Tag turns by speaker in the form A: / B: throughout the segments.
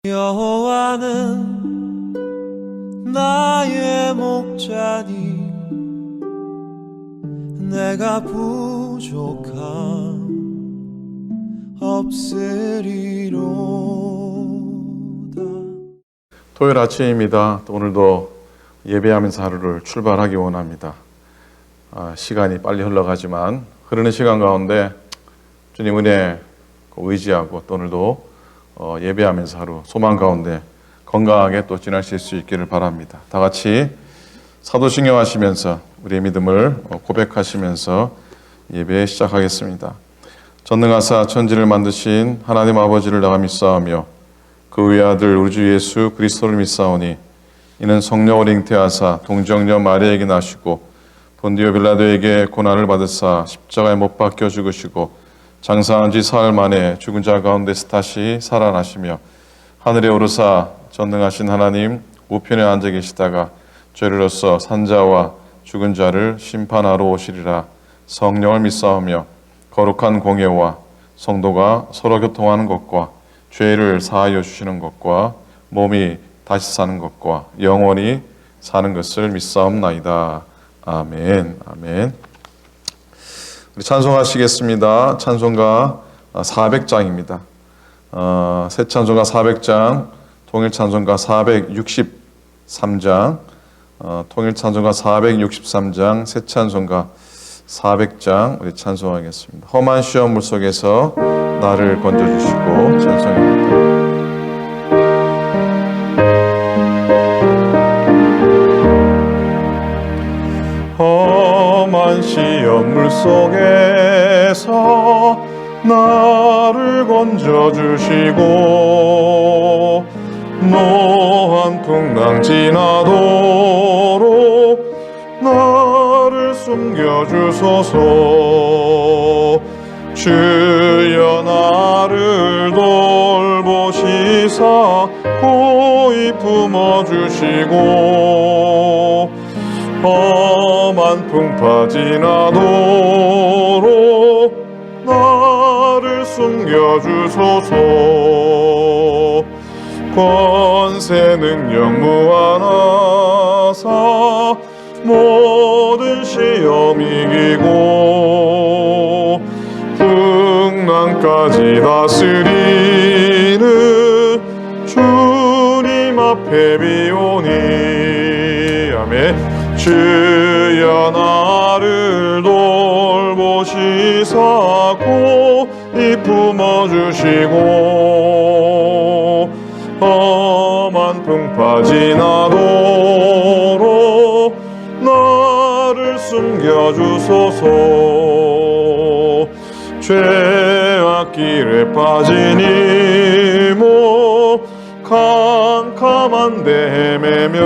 A: 여호와는 나의 목자니 내가 부족함 없으리로다.
B: 토요일 아침입니다. 오늘도 예배하면서 하루를 출발하기 원합니다. 시간이 빨리 흘러가지만 흐르는 시간 가운데 주님 은혜 의지하고 또 오늘도 예배하면서 하루 소망 가운데 건강하게 또 지나실 수 있기를 바랍니다. 다 같이 사도신경 하시면서 우리의 믿음을 고백하시면서 예배 시작하겠습니다. 전능하사 천지를 만드신 하나님 아버지를 내가 믿사오며 그 외아들 우리 주 예수 그리스도를 믿사오니 이는 성령을 잉태하사 동정녀 마리아에게 나시고 본디오 빌라도에게 고난을 받으사 십자가에 못 박혀 죽으시고 장사한 지 사흘 만에 죽은 자 가운데서 다시 살아나시며 하늘에 오르사 전능하신 하나님 우편에 앉아 계시다가 죄로서 산자와 죽은 자를 심판하러 오시리라. 성령을 믿사오며 거룩한 공예와 성도가 서로 교통하는 것과 죄를 사하여 주시는 것과 몸이 다시 사는 것과 영원히 사는 것을 믿사옵나이다. 아멘. 아멘. 우리 찬송하시겠습니다. 찬송가 400장입니다. 새 찬송가 400장, 통일 찬송가 463장, 통일 찬송가 463장, 새 찬송가 400장 우리 찬송하겠습니다. 험한 시험 물속에서 나를 건져주시고 찬송합니다. 험한 시험 물속에서 나를 건져주시고 노한 풍랑 지나도록 나를 숨겨주소서. 주여 나를 돌보시사 고이 품어주시고 험한 풍파 지나도록 나를 숨겨주소서. 권세 능력 무한하사 모든 시험 이기고 풍랑까지 다스리는 주님 앞에 비오니 아멘. 주여 나를 돌보시사 고이 품어주시고 험한 풍파 지나도록 나를 숨겨주소서. 죄악 길에 빠진 이모 캄캄한 데 헤매며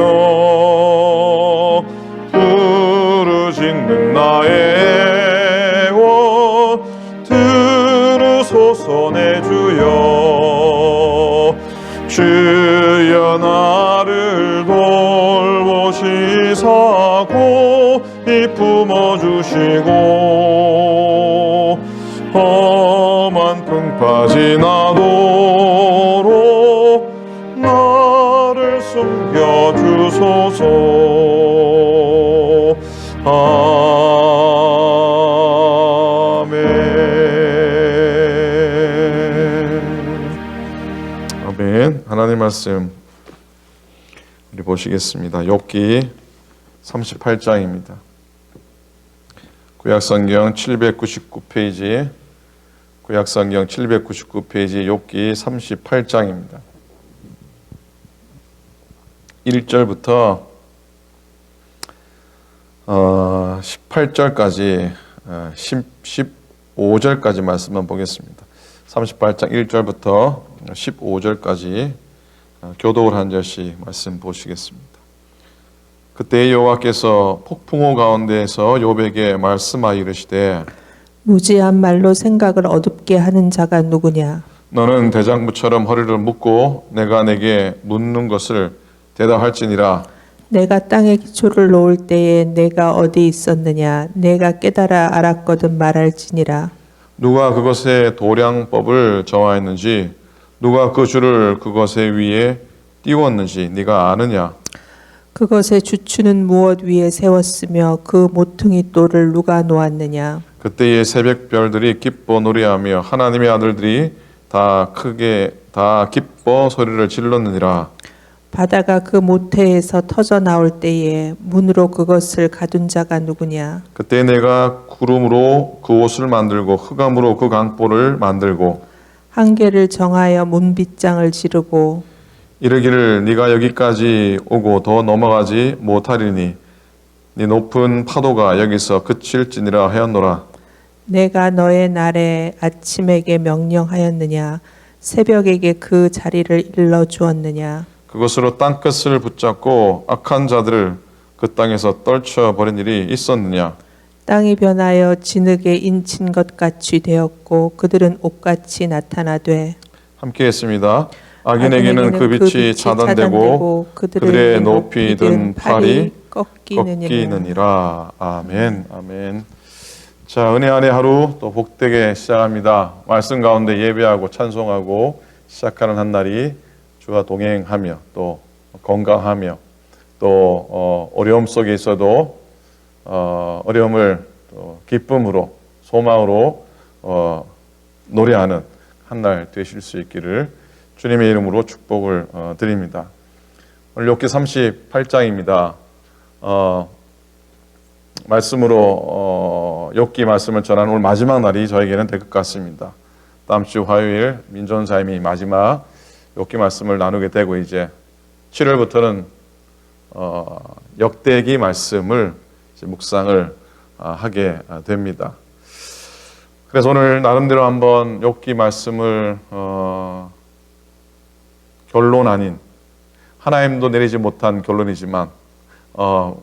B: 부르짖는 나의 애원 들으소서 내 주여. 주여 나를 돌보시사 고이 품어주시고 험한 풍파 지나도록 나를 숨겨주소서. 아멘. 하나님 말씀 우리 보시겠습니다. 욥기 38장입니다. 구약성경 799페이지 구약성경 799페이지 욥기 38장입니다. 1절부터 18절까지 15절까지 말씀만 보겠습니다. 38장 1절부터 15절까지 교독을 한 절씩 말씀 보시겠습니다. 그때 여호와께서 폭풍우 가운데에서 욥에게 말씀하여 이르시되
C: 무지한 말로 생각을 어둡게 하는 자가 누구냐?
B: 너는 대장부처럼 허리를 묶고 내가 내게 묻는 것을 대답할지니라.
C: 내가 땅에 기초를 놓을 때에 내가 어디 있었느냐? 내가 깨달아 알았거든 말할지니라.
B: 누가 그것의 도량법을 정하였는지 누가 그 줄을 그것의 위에 띄웠는지 네가 아느냐?
C: 그것의 주추는 무엇 위에 세웠으며 그 모퉁이 돌을 누가 놓았느냐?
B: 그때의 새벽별들이 기뻐 노래하며 하나님의 아들들이 다 기뻐 소리를 질렀느니라.
C: 바다가 그 모태에서 터져 나올 때에 문으로 그것을 가둔 자가 누구냐?
B: 그때 내가 구름으로 그 옷을 만들고 흑암으로 그 강보를 만들고
C: 한계를 정하여 문빗장을 지르고
B: 이르기를 네가 여기까지 오고 더 넘어가지 못하리니 네 높은 파도가 여기서 그칠지니라 하였노라.
C: 내가 너의 날에 아침에게 명령하였느냐? 새벽에게 그 자리를 일러 주었느냐?
B: 그것으로 땅끝을 붙잡고 악한 자들을 그 땅에서 떨쳐버린 일이 있었느냐?
C: 땅이 변하여 진흙에 인친 것 같이 되었고 그들은 옷같이 나타나되
B: 함께 했습니다. 악인에게는 그 빛이 차단되고 그들의 높이 든 팔이 꺾이느니라. 아멘. 아멘. 자, 은혜 안의 하루 또 복되게 시작합니다. 말씀 가운데 예배하고 찬송하고 시작하는 한 날이 주와 동행하며 또 건강하며 또 어려움 속에 있어도 어려움을 또 기쁨으로 소망으로 노래하는 한 날 되실 수 있기를 주님의 이름으로 축복을 드립니다. 오늘 욥기 38장입니다. 말씀으로 욥기 말씀을 전하는 오늘 마지막 날이 저에게는 될 것 같습니다. 다음 주 화요일 민전사임이 마지막 욥기 말씀을 나누게 되고 이제 7월부터는 역대기 말씀을 이제 묵상을 하게 됩니다. 그래서 오늘 나름대로 한번 욥기 말씀을 결론 아닌 하나님도 내리지 못한 결론이지만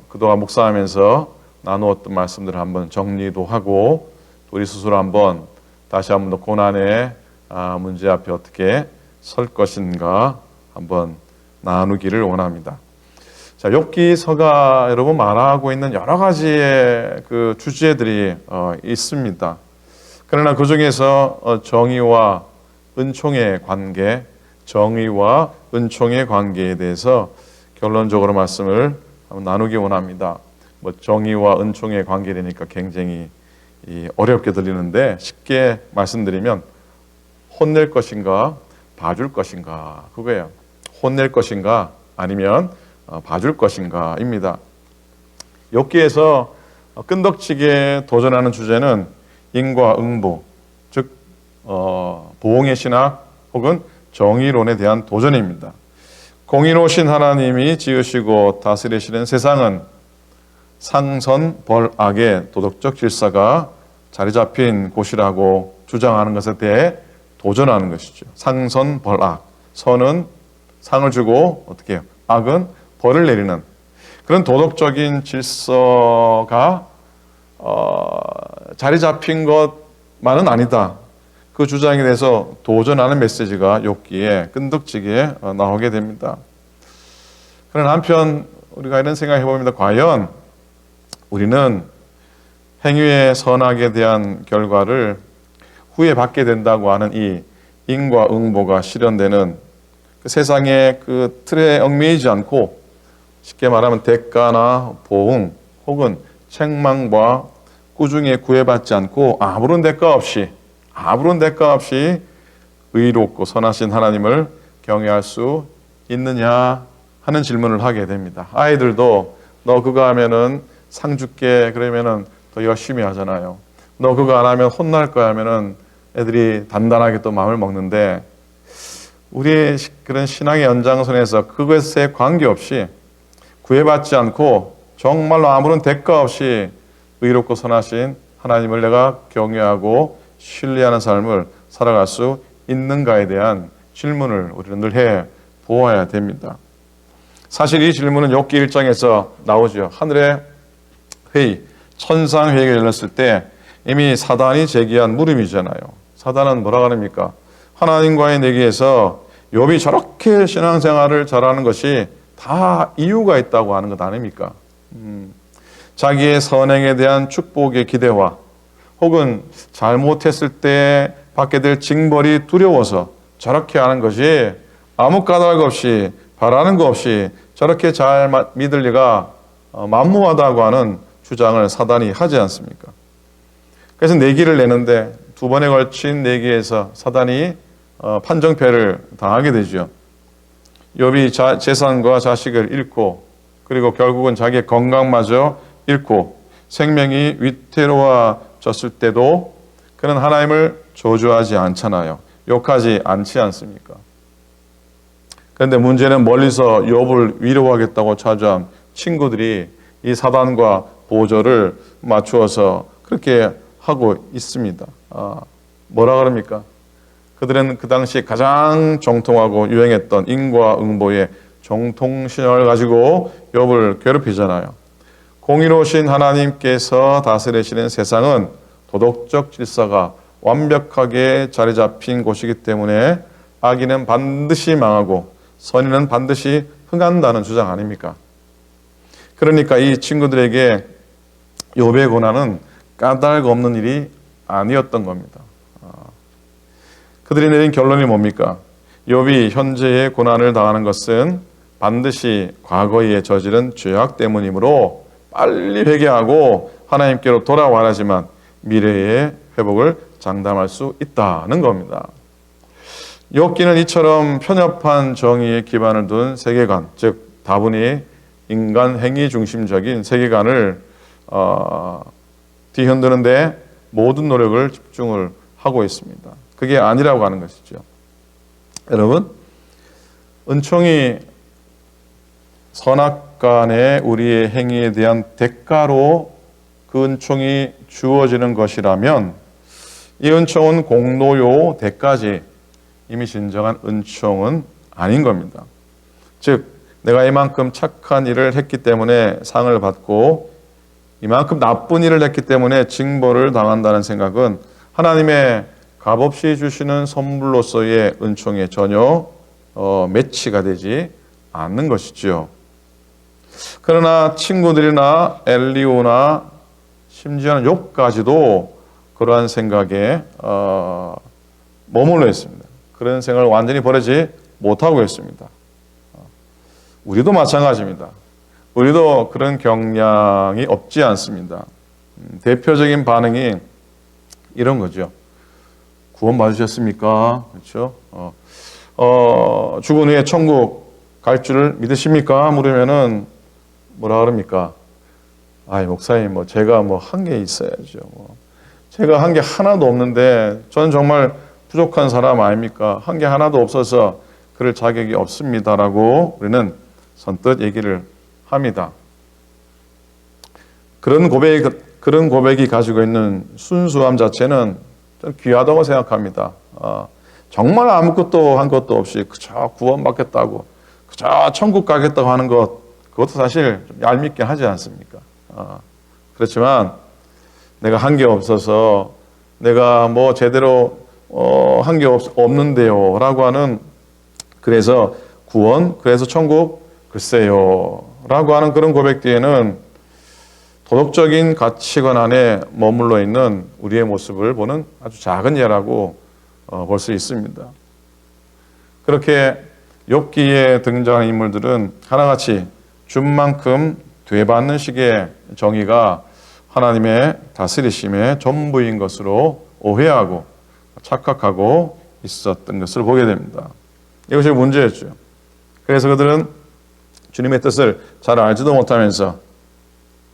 B: 그동안 묵상하면서 나누었던 말씀들을 한번 정리도 하고 우리 스스로 한번 다시 한번 더 고난의 문제 앞에 어떻게 설 것인가 한번 나누기를 원합니다. 자, 욥기서가 여러분 말하고 있는 여러 가지의 그 주제들이 있습니다. 그러나 그 중에서 정의와 은총의 관계, 정의와 은총의 관계에 대해서 결론적으로 말씀을 한번 나누기 원합니다. 뭐 정의와 은총의 관계라니까 굉장히 어렵게 들리는데 쉽게 말씀드리면 혼낼 것인가 봐줄 것인가 그거예요. 혼낼 것인가 아니면 봐줄 것인가입니다. 욥기에서 끈덕지게 도전하는 주제는 인과응보, 즉 보응의 신학 혹은 정의론에 대한 도전입니다. 공의로우신 하나님이 지으시고 다스리시는 세상은 상선벌악의 도덕적 질서가 자리 잡힌 곳이라고 주장하는 것에 대해 도전하는 것이죠. 상선벌악, 선은 상을 주고 어떻게 해요? 악은 벌을 내리는 그런 도덕적인 질서가 자리 잡힌 것만은 아니다. 그 주장에 대해서 도전하는 메시지가 욥기에 끈덕지게 나오게 됩니다. 그러나 한편 우리가 이런 생각을 해봅니다. 과연 우리는 행위의 선악에 대한 결과를 후에 받게 된다고 하는 이 인과응보가 실현되는 그 세상의 그 틀에 얽매이지 않고 쉽게 말하면 대가나 보응 혹은 책망과 꾸중에 구애받지 않고 아무런 대가 없이 의롭고 선하신 하나님을 경외할 수 있느냐 하는 질문을 하게 됩니다. 아이들도 너 그거 하면은 상 줄게 그러면은 더 열심히 하잖아요. 너 그거 안 하면 혼날 거야 하면은 애들이 단단하게 또 마음을 먹는데 우리의 그런 신앙의 연장선에서 그것에 관계없이 구애받지 않고 정말로 아무런 대가 없이 의롭고 선하신 하나님을 내가 경외하고 신뢰하는 삶을 살아갈 수 있는가에 대한 질문을 우리는 늘 해 보아야 됩니다. 사실 이 질문은 욥기 1장에서 나오죠. 하늘의 회의, 천상회의가 열렸을 때 이미 사단이 제기한 물음이잖아요. 사단은 뭐라 그럽니까? 하나님과의 내기에서 욥이 저렇게 신앙생활을 잘하는 것이 다 이유가 있다고 하는 것 아닙니까? 자기의 선행에 대한 축복의 기대와 혹은 잘못했을 때 받게 될 징벌이 두려워서 저렇게 하는 것이 아무 까닭 없이 바라는 거 없이 저렇게 잘 믿을 리가 만무하다고 하는 주장을 사단이 하지 않습니까? 그래서 내기를 내는데 두 번에 걸친 내기에서 사단이 판정패를 당하게 되죠. 욥이 재산과 자식을 잃고 그리고 결국은 자기의 건강마저 잃고 생명이 위태로워졌을 때도 그는 하나님을 저주하지 않잖아요. 욕하지 않지 않습니까? 그런데 문제는 멀리서 욥을 위로하겠다고 찾아온 친구들이 이 사단과 보조를 맞추어서 그렇게 하고 있습니다. 뭐라 그럽니까? 그들은 그 당시 가장 정통하고 유행했던 인과응보의 정통신앙을 가지고 욥을 괴롭히잖아요. 공의로우신 하나님께서 다스리시는 세상은 도덕적 질서가 완벽하게 자리 잡힌 곳이기 때문에 악인은 반드시 망하고 선인은 반드시 흥한다는 주장 아닙니까? 그러니까 이 친구들에게 욥의 고난은 까닭 없는 일이 아니었던 겁니다. 그들이 내린 결론이 뭡니까? 욥이 현재의 고난을 당하는 것은 반드시 과거에 저지른 죄악 때문이므로 빨리 회개하고 하나님께로 돌아와야지만 미래의 회복을 장담할 수 있다는 겁니다. 욥기는 이처럼 편협한 정의에 기반을 둔 세계관, 즉 다분히 인간 행위 중심적인 세계관을 뒤흔드는데 모든 노력을 집중을 하고 있습니다. 그게 아니라고 하는 것이죠. 여러분, 은총이 선악간의 우리의 행위에 대한 대가로 그 은총이 주어지는 것이라면 이 은총은 공로요 대가지 이미 진정한 은총은 아닌 겁니다. 즉 내가 이만큼 착한 일을 했기 때문에 상을 받고 이만큼 나쁜 일을 했기 때문에 징벌을 당한다는 생각은 하나님의 값없이 주시는 선물로서의 은총에 전혀 매치가 되지 않는 것이지요. 그러나 친구들이나 엘리오나 심지어는 욥까지도 그러한 생각에 머물러 있습니다. 그런 생각을 완전히 버리지 못하고 있습니다. 우리도 마찬가지입니다. 우리도 그런 경향이 없지 않습니다. 대표적인 반응이 이런 거죠. 구원 받으셨습니까? 그렇죠? 죽은 후에 천국 갈 줄을 믿으십니까? 물으면은 뭐라 그럽니까? 아이 목사님 제가 한 게 있어야죠. 제가 한 게 하나도 없는데 저는 정말 부족한 사람 아닙니까? 한 게 하나도 없어서 그럴 자격이 없습니다라고 우리는 선뜻 얘기를 합니다. 그런 고백이 가지고 있는 순수함 자체는 좀 귀하다고 생각합니다. 정말 아무것도 한 것도 없이 그저 구원받겠다고 그저 천국 가겠다고 하는 그것도 사실 좀 얄밉게 하지 않습니까? 그렇지만 내가 한 게 없어서 내가 제대로 한 게 없는데요 라고 하는, 그래서 구원, 그래서 천국 글쎄요 라고 하는 그런 고백 뒤에는 도덕적인 가치관 안에 머물러 있는 우리의 모습을 보는 아주 작은 예라고 볼 수 있습니다. 그렇게 욥기에 등장하는 인물들은 하나같이 준 만큼 되받는 식의 정의가 하나님의 다스리심의 전부인 것으로 오해하고 착각하고 있었던 것을 보게 됩니다. 이것이 문제였죠. 그래서 그들은 주님의 뜻을 잘 알지도 못하면서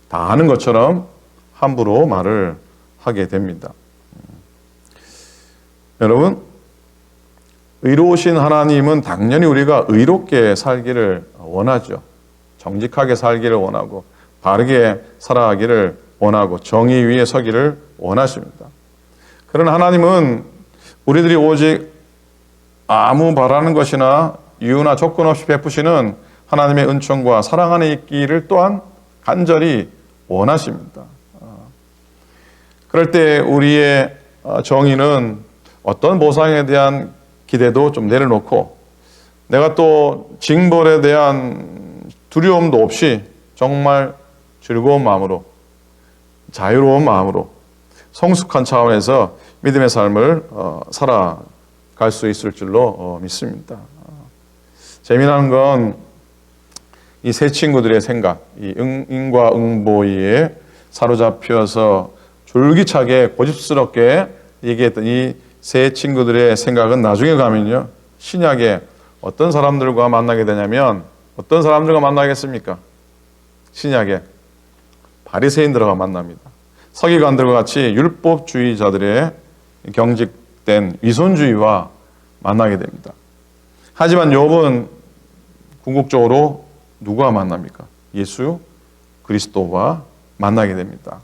B: 다 아는 것처럼 함부로 말을 하게 됩니다. 여러분, 의로우신 하나님은 당연히 우리가 의롭게 살기를 원하죠. 정직하게 살기를 원하고 바르게 살아가기를 원하고 정의 위에 서기를 원하십니다. 그러나 하나님은 우리들이 오직 아무 바라는 것이나 이유나 조건 없이 베푸시는 하나님의 은총과 사랑 안에 있기를 또한 간절히 원하십니다. 그럴 때 우리의 정의는 어떤 보상에 대한 기대도 좀 내려놓고 내가 또 징벌에 대한 두려움도 없이 정말 즐거운 마음으로 자유로운 마음으로 성숙한 차원에서 믿음의 삶을 살아갈 갈 수 있을 줄로 믿습니다. 재미난 건 이 세 친구들의 생각, 이 응인과 응보이에 사로잡혀서 줄기차게 고집스럽게 얘기했던 이 세 친구들의 생각은 나중에 가면요, 신약에 어떤 사람들과 만나게 되냐면, 어떤 사람들과 만나겠습니까? 신약에 바리새인들과 만납니다. 서기관들과 같이 율법주의자들의 경직된 위선주의와 만나게 됩니다. 하지만 욥은 궁극적으로 누구와 만납니까? 예수 그리스도와 만나게 됩니다.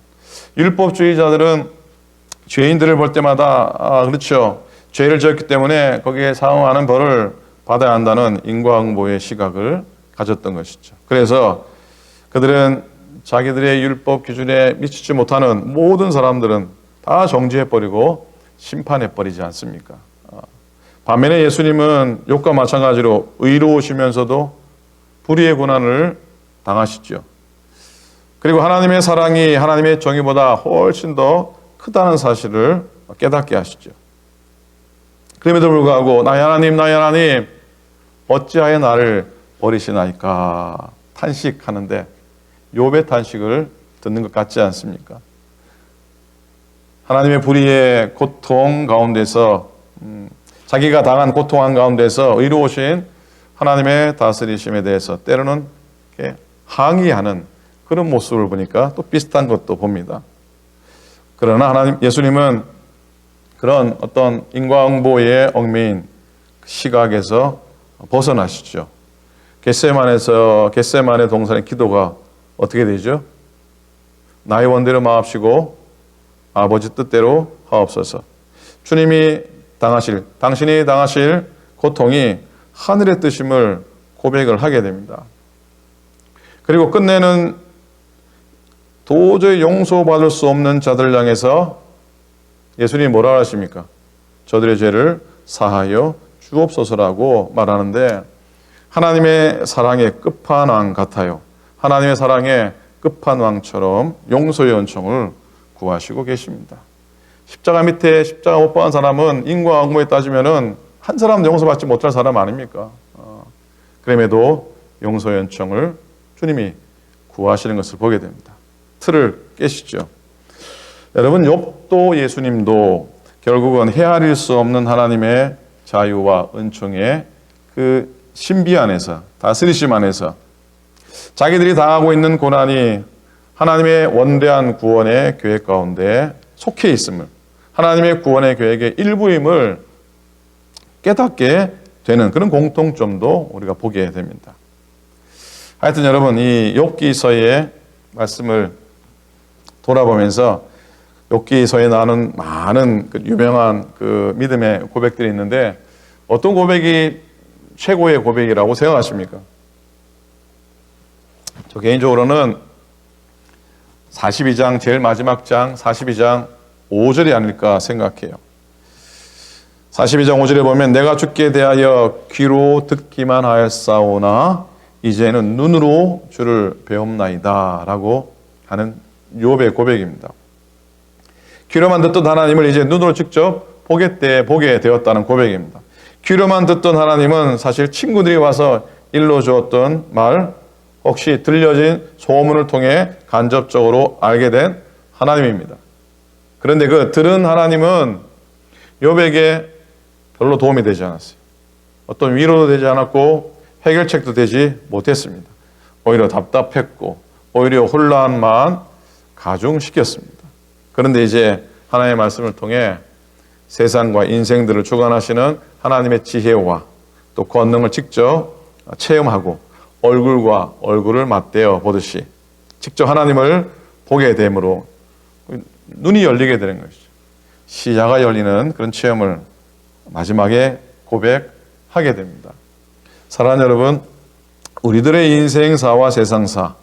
B: 율법주의자들은 죄인들을 볼 때마다 그렇죠, 죄를 지었기 때문에 거기에 상응하는 벌을 받아야 한다는 인과응보의 시각을 가졌던 것이죠. 그래서 그들은 자기들의 율법 기준에 미치지 못하는 모든 사람들은 다 정죄해버리고 심판해버리지 않습니까? 반면에 예수님은 욥과 마찬가지로 의로우시면서도 불의의 고난을 당하시죠. 그리고 하나님의 사랑이 하나님의 정의보다 훨씬 더 크다는 사실을 깨닫게 하시죠. 그럼에도 불구하고 나의 하나님 어찌하여 나를 버리시나이까 탄식하는데, 욥의 탄식을 듣는 것 같지 않습니까? 하나님의 불의의 고통 가운데서 자기가 당한 고통 가운데서 의로우신 하나님의 다스리심에 대해서 때로는 항의하는 그런 모습을 보니까 또 비슷한 것도 봅니다. 그러나 예수님은 그런 어떤 인과응보의 얽매인 시각에서 벗어나시죠. 겟세마네 동산의 기도가 어떻게 되죠? 나의 원대로 마옵시고 아버지 뜻대로 하옵소서. 주님이 당신이 당하실 고통이 하늘의 뜻임을 고백을 하게 됩니다. 그리고 끝내는 도저히 용서받을 수 없는 자들 향해서 예수님이 뭐라 하십니까? 저들의 죄를 사하여 주옵소서라고 말하는데, 하나님의 사랑의 끝판왕 같아요. 하나님의 사랑의 끝판왕처럼 용서의 은총을 구하시고 계십니다. 십자가 밑에 십자가 못 박은 사람은 인과응보에 따지면은 한 사람도 용서받지 못할 사람 아닙니까? 그럼에도 용서의 은총을 주님이 구하시는 것을 보게 됩니다. 틀을 깨시죠. 여러분, 욥도 예수님도 결국은 헤아릴 수 없는 하나님의 자유와 은총의 그 신비 안에서, 다스리심 안에서 자기들이 당하고 있는 고난이 하나님의 원대한 구원의 계획 가운데 속해 있음을, 하나님의 구원의 계획의 일부임을 깨닫게 되는 그런 공통점도 우리가 보게 됩니다. 하여튼 여러분, 이 욥기서의 말씀을 돌아보면서 욥기서에 나오는 많은 그 유명한 그 믿음의 고백들이 있는데, 어떤 고백이 최고의 고백이라고 생각하십니까? 저 개인적으로는 42장, 제일 마지막 장 42장 5절이 아닐까 생각해요. 42장 5절에 보면 내가 주께 대하여 귀로 듣기만 하였사오나 이제는 눈으로 주를 배움나이다 라고 하는 욥의 고백입니다. 귀로만 듣던 하나님을 이제 눈으로 직접 보게 되었다는 고백입니다. 귀로만 듣던 하나님은 사실 친구들이 와서 일러주었던 말, 혹시 들려진 소문을 통해 간접적으로 알게 된 하나님입니다. 그런데 그 들은 하나님은 욥에게 별로 도움이 되지 않았어요. 어떤 위로도 되지 않았고 해결책도 되지 못했습니다. 오히려 답답했고 오히려 혼란만 가중시켰습니다. 그런데 이제 하나님의 말씀을 통해 세상과 인생들을 주관하시는 하나님의 지혜와 또 권능을 직접 체험하고 얼굴과 얼굴을 맞대어 보듯이 직접 하나님을 보게 됨으로 눈이 열리게 되는 것이죠. 시야가 열리는 그런 체험을 마지막에 고백하게 됩니다. 사랑하는 여러분, 우리들의 인생사와 세상사,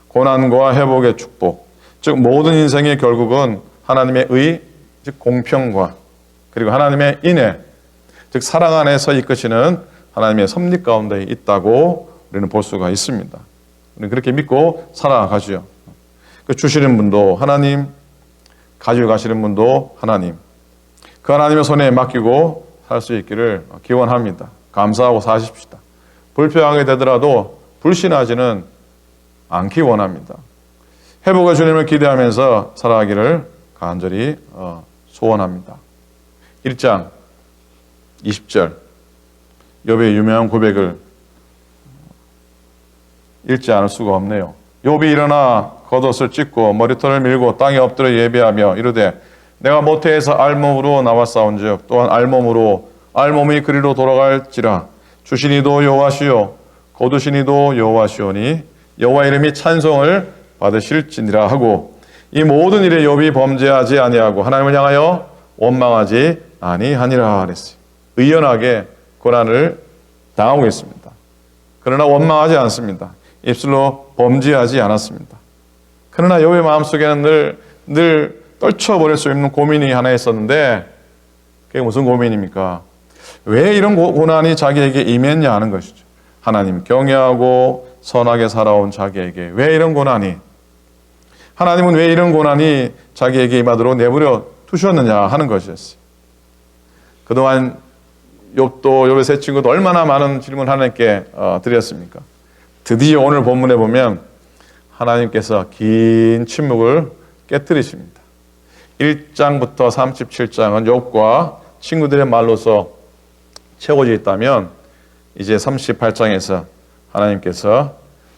B: 고난과 회복의 축복, 즉 모든 인생의 결국은 하나님의 의, 즉 공평과 그리고 하나님의 인애, 즉 사랑 안에서 이끄시는 하나님의 섭리 가운데 있다고 우리는 볼 수가 있습니다. 우리는 그렇게 믿고 살아가죠. 그 주시는 분도 하나님, 가지고 가시는 분도 하나님, 그 하나님의 손에 맡기고 살 수 있기를 기원합니다. 감사하고 사십시다. 불평하게 되더라도 불신하지는 않기 원합니다. 회복의 주님을 기대하면서 살아가기를 간절히 소원합니다. 1장 20절 욥의 유명한 고백을 읽지 않을 수가 없네요. 욥이 일어나 겉옷을 찢고 머리털을 밀고 땅에 엎드려 예배하며 이르되 내가 모태에서 알몸으로 나왔사온즉 또한 알몸이 그리로 돌아갈지라 주시니도 여호와시요 거두시니도 여호와시오니 여호와 이름이 찬송을 받으실지니라 하고 이 모든 일에 욥이 범죄하지 아니하고 하나님을 향하여 원망하지 아니하니라 그랬어요. 의연하게 고난을 당하고 있습니다. 그러나 원망하지 않습니다. 입술로 범죄하지 않았습니다. 그러나 욥의 마음속에는 늘 떨쳐버릴 수 없는 고민이 하나 있었는데 그게 무슨 고민입니까? 왜 이런 고난이 자기에게 임했냐 하는 것이죠. 하나님 경외하고 선하게 살아온 자기에게 왜 이런 고난이, 하나님은 왜 이런 고난이 자기에게 임하도록 내버려 두셨느냐 하는 것이었어요. 그동안 욥의 세 친구도 얼마나 많은 질문 하나님께 드렸습니까? 드디어 오늘 본문에 보면 하나님께서 긴 침묵을 깨뜨리십니다. 1장부터 37장은 욥과 친구들의 말로서 채워져 있다면 이제 38장에서 하나님께서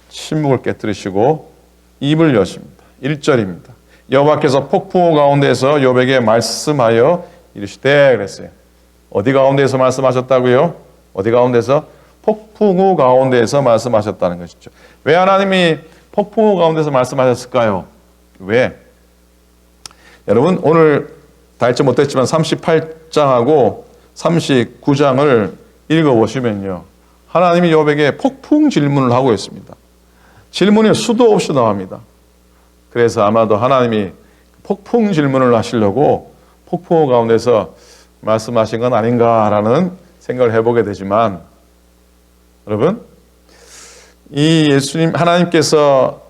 B: 침묵을 깨뜨리시고 입을 여십니다. 1절입니다. 여호와께서 폭풍우 가운데서 욥에게 말씀하여 이르시되 그랬어요. 어디 가운데서 말씀하셨다고요? 어디 가운데서? 폭풍우 가운데서 말씀하셨다는 것이죠. 왜 하나님이 폭풍우 가운데서 말씀하셨을까요? 왜? 여러분 오늘 다 읽지 못했지만 38장하고 39장을 읽어보시면요. 하나님이 욥에게 폭풍 질문을 하고 있습니다. 질문이 수도 없이 나옵니다. 그래서 아마도 하나님이 폭풍 질문을 하시려고 폭풍우 가운데서 말씀하신 건 아닌가라는 생각을 해보게 되지만 여러분 이 예수님 하나님께서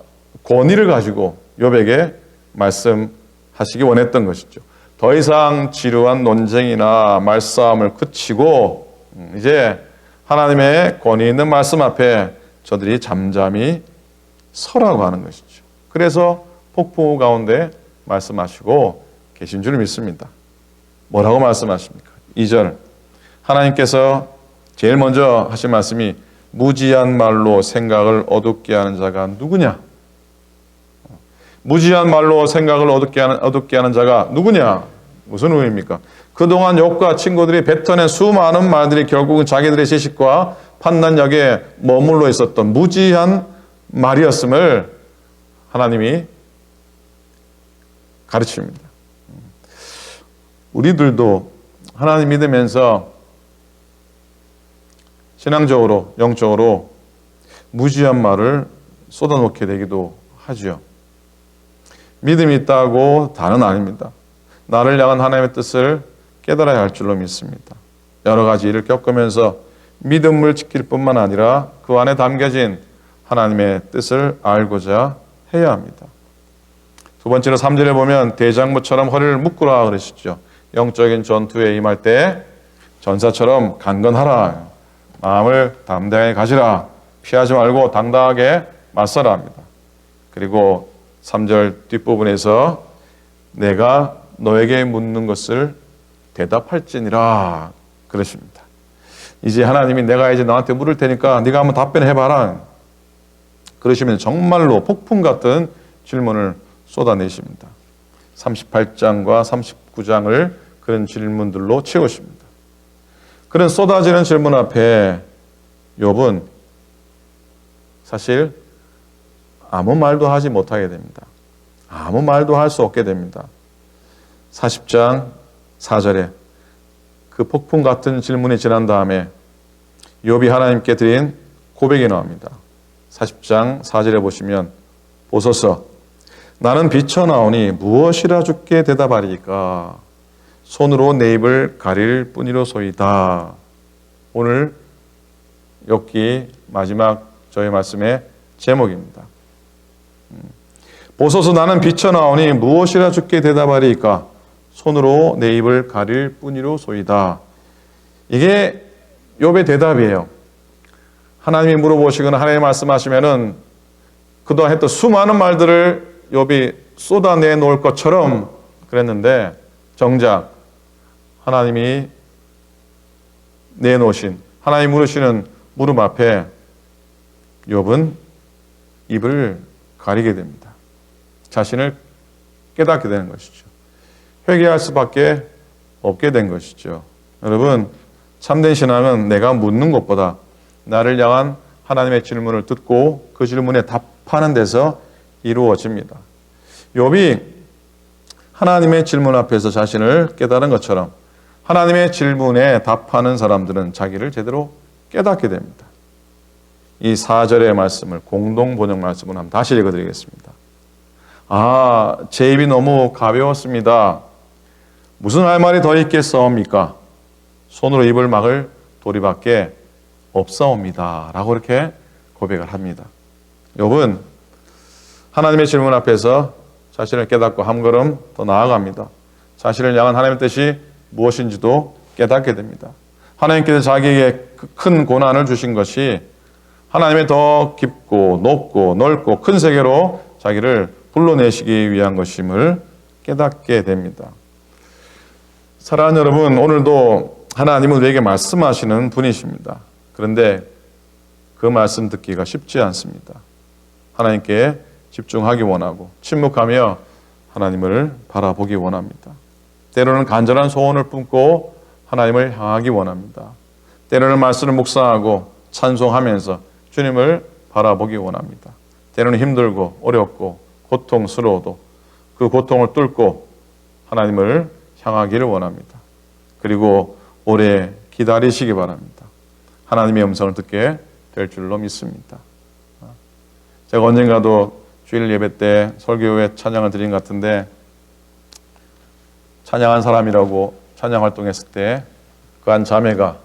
B: 권위를 가지고 욥에게 말씀하시기 원했던 것이죠. 더 이상 지루한 논쟁이나 말싸움을 그치고 이제 하나님의 권위 있는 말씀 앞에 저들이 잠잠히 서라고 하는 것이죠. 그래서 폭풍우 가운데 말씀하시고 계신 줄 믿습니다. 뭐라고 말씀하십니까? 2절 하나님께서 제일 먼저 하신 말씀이 무지한 말로 생각을 어둡게 하는 자가 누구냐? 무지한 말로 생각을 어둡게 하는 자가 누구냐? 무슨 의미입니까? 그동안 욥과 친구들이 뱉어낸 수많은 말들이 결국은 자기들의 지식과 판단력에 머물러 있었던 무지한 말이었음을 하나님이 가르칩니다. 우리들도 하나님 믿으면서 신앙적으로 영적으로 무지한 말을 쏟아놓게 되기도 하죠. 믿음이 있다고 다는 아닙니다. 나를 향한 하나님의 뜻을 깨달아야 할 줄로 믿습니다. 여러 가지 일을 겪으면서 믿음을 지킬 뿐만 아니라 그 안에 담겨진 하나님의 뜻을 알고자 해야 합니다. 두 번째로 3절에 보면 대장부처럼 허리를 묶으라 그러시죠. 영적인 전투에 임할 때 전사처럼 강건하라. 마음을 담대하게 가지라. 피하지 말고 당당하게 맞서라 합니다. 그리고 3절 뒷부분에서 내가 너에게 묻는 것을 대답할지니라 그러십니다. 이제 하나님이 내가 이제 너한테 물을 테니까 네가 한번 답변해봐라. 그러시면 정말로 폭풍 같은 질문을 쏟아내십니다. 38장과 39장을 그런 질문들로 채우십니다. 그런 쏟아지는 질문 앞에 욥은 사실 아무 말도 하지 못하게 됩니다. 아무 말도 할 수 없게 됩니다. 40장 4절에 그 폭풍 같은 질문이 지난 다음에 욥이 하나님께 드린 고백이 나옵니다. 40장 4절에 보시면 보소서 나는 비쳐나오니 무엇이라 주께 대답하리까 손으로 내 입을 가릴 뿐이로소이다. 오늘 욥기 마지막 저희 말씀의 제목입니다. 보소서 나는 비쳐나오니 무엇이라 주께 대답하리까 손으로 내 입을 가릴 뿐이로소이다. 이게 욥의 대답이에요. 하나님이 물어보시거나 하나님이 말씀하시면은 그동안 했던 수많은 말들을 욥이 쏟아내 놓을 것처럼 그랬는데 정작 하나님이 내놓으신, 하나님 물으시는 물음 앞에 욥은 입을 가리게 됩니다. 자신을 깨닫게 되는 것이죠. 회개할 수밖에 없게 된 것이죠. 여러분, 참된 신앙은 내가 묻는 것보다 나를 향한 하나님의 질문을 듣고 그 질문에 답하는 데서 이루어집니다. 욥이 하나님의 질문 앞에서 자신을 깨달은 것처럼 하나님의 질문에 답하는 사람들은 자기를 제대로 깨닫게 됩니다. 이 4절의 말씀을 공동 번역 말씀을 한번 다시 읽어드리겠습니다. 제 입이 너무 가벼웠습니다. 무슨 할 말이 더 있겠사옵니까? 손으로 입을 막을 도리밖에 없사옵니다. 라고 이렇게 고백을 합니다. 욥은 하나님의 질문 앞에서 자신을 깨닫고 한 걸음 더 나아갑니다. 자신을 향한 하나님의 뜻이 무엇인지도 깨닫게 됩니다. 하나님께서 자기에게 큰 고난을 주신 것이 하나님의 더 깊고 높고 넓고 큰 세계로 자기를 불러내시기 위한 것임을 깨닫게 됩니다. 사랑하는 여러분, 오늘도 하나님은 우리에게 말씀하시는 분이십니다. 그런데 그 말씀 듣기가 쉽지 않습니다. 하나님께 집중하기 원하고 침묵하며 하나님을 바라보기 원합니다. 때로는 간절한 소원을 품고 하나님을 향하기 원합니다. 때로는 말씀을 묵상하고 찬송하면서 주님을 바라보기 원합니다. 때로는 힘들고 어렵고 고통스러워도 그 고통을 뚫고 하나님을 향하기를 원합니다. 그리고 오래 기다리시기 바랍니다. 하나님의 음성을 듣게 될 줄로 믿습니다. 제가 언젠가도 주일 예배 때 설교 후에 찬양을 드린 것 같은데 찬양한 사람이라고 찬양 활동했을 때 그 한 자매가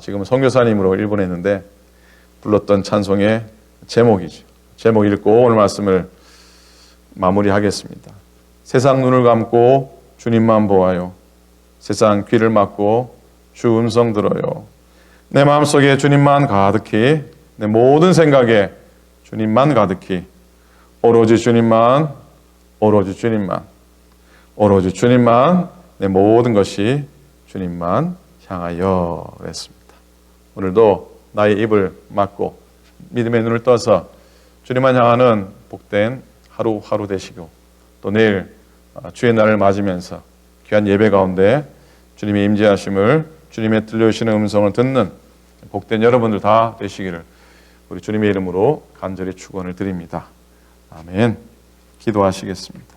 B: 지금 선교사님으로 일본에 있는데 불렀던 찬송의 제목이죠. 제목 읽고 오늘 말씀을 마무리하겠습니다. 세상 눈을 감고 주님만 보아요. 세상 귀를 막고 주 음성 들어요. 내 마음속에 주님만 가득히, 내 모든 생각에 주님만 가득히, 오로지 주님만, 오로지 주님만, 오로지 주님만, 내 모든 것이 주님만 향하여 그랬습니다. 오늘도 나의 입을 막고 믿음의 눈을 떠서 주님만 향하는 복된 하루하루 되시고 또 내일 주의 날을 맞으면서 귀한 예배 가운데 주님의 임재하심을, 주님의 들려주시는 음성을 듣는 복된 여러분들 다 되시기를 우리 주님의 이름으로 간절히 축원을 드립니다. 아멘. 기도하시겠습니다.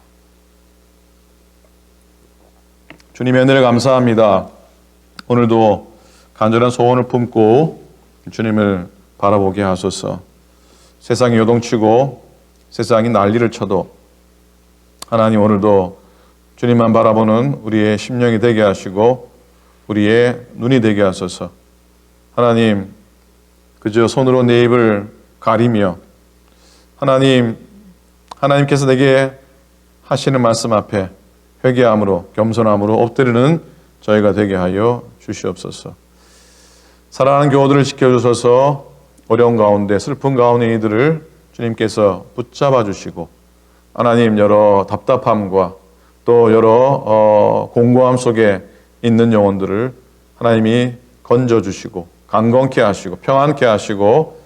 B: 주님의 은혜를 감사합니다. 오늘도 간절한 소원을 품고 주님을 바라보게 하소서. 세상이 요동치고 세상이 난리를 쳐도 하나님 오늘도 주님만 바라보는 우리의 심령이 되게 하시고 우리의 눈이 되게 하소서. 하나님, 그저 손으로 내 입을 가리며 하나님께서 내게 하시는 말씀 앞에 회개함으로 겸손함으로 엎드리는 저희가 되게 하여 주시옵소서. 사랑하는 교우들을 지켜주셔서 어려운 가운데 슬픈 가운데 이들을 주님께서 붙잡아 주시고 하나님 여러 답답함과 또 여러 공고함 속에 있는 영혼들을 하나님이 건져주시고 강건케 하시고 평안케 하시고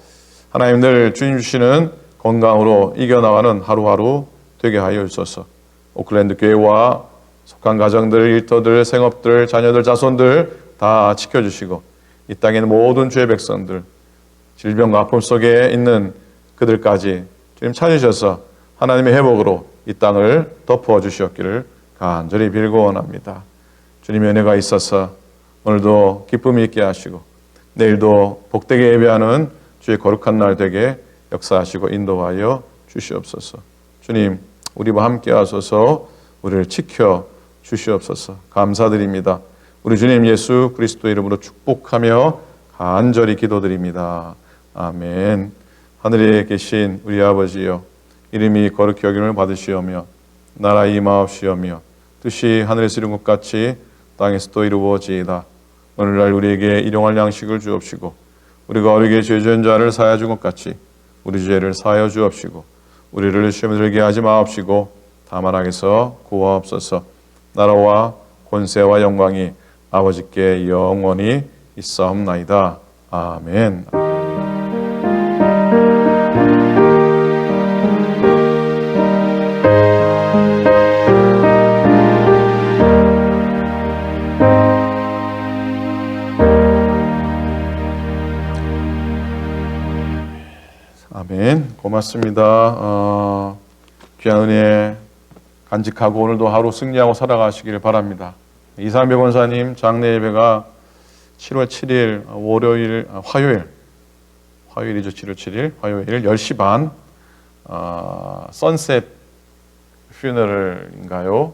B: 하나님 늘 주님 주시는 건강으로 이겨나가는 하루하루 되게 하여 주소서. 오클랜드 교회와 속한 가정들, 일터들, 생업들, 자녀들, 자손들 다 지켜주시고 이 땅에 있는 모든 주의 백성들 질병과 아픔 속에 있는 그들까지 주님 찾으셔서 하나님의 회복으로 이 땅을 덮어 주시옵기를 간절히 빌고 원합니다. 주님의 은혜가 있어서 오늘도 기쁨이 있게 하시고 내일도 복되게 예배하는 주의 거룩한 날 되게 역사하시고 인도하여 주시옵소서. 주님, 우리와 함께 하소서. 우리를 지켜 주시옵소서. 감사드립니다. 우리 주님 예수 그리스도 이름으로 축복하며 간절히 기도드립니다. 아멘. 하늘에 계신 우리 아버지여, 이름이 거룩히 여김을 받으시오며 나라 임하옵시오며 뜻이 하늘에서 이룬 것 같이 땅에서도 이루어지이다. 오늘날 우리에게 일용할 양식을 주옵시고 우리가 우리에게 죄 지은 자를 사하여 준 것 같이 우리 죄를 사하여 주옵시고 우리를 시험에 들게 하지 마옵시고 다만 악에서 구하옵소서. 나라와 권세와 영광이 아버지께 영원히 있사옵나이다. 아멘. 아멘. 고맙습니다. 귀한 은혜 간직하고 오늘도 하루 승리하고 살아가시기를 바랍니다. 이상배 권사님 장례 예배가 7월 7일 화요일이죠. 7월 7일 화요일 10시 반 선셋 퓨너럴인가요?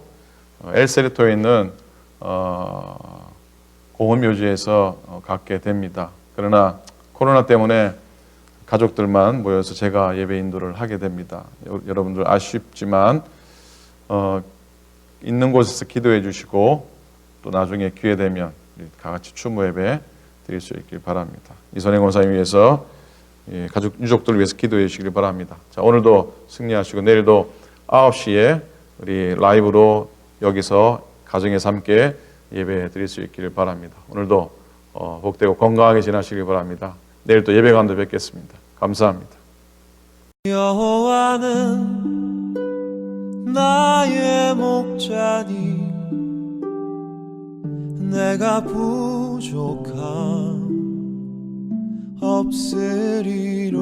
B: 엘세리토에 있는 공원묘지에서 갖게 됩니다. 그러나 코로나 때문에 가족들만 모여서 제가 예배 인도를 하게 됩니다. 여러분들 아쉽지만 있는 곳에서 기도해 주시고 또 나중에 기회 되면 다 같이 추모 예배 드릴 수 있길 바랍니다. 이선행 권사님 위해서 가족 유족들을 위해서 기도해 주시길 바랍니다. 자, 오늘도 승리하시고 내일도 9시에 우리 라이브로 여기서 가정에서 함께 예배 드릴 수 있기를 바랍니다. 오늘도 복되고 건강하게 지나시길 바랍니다. 내일 또 예배 가운데 뵙겠습니다. 감사합니다.
A: 여호와는 나의 목자니 내가 부족함 없으리로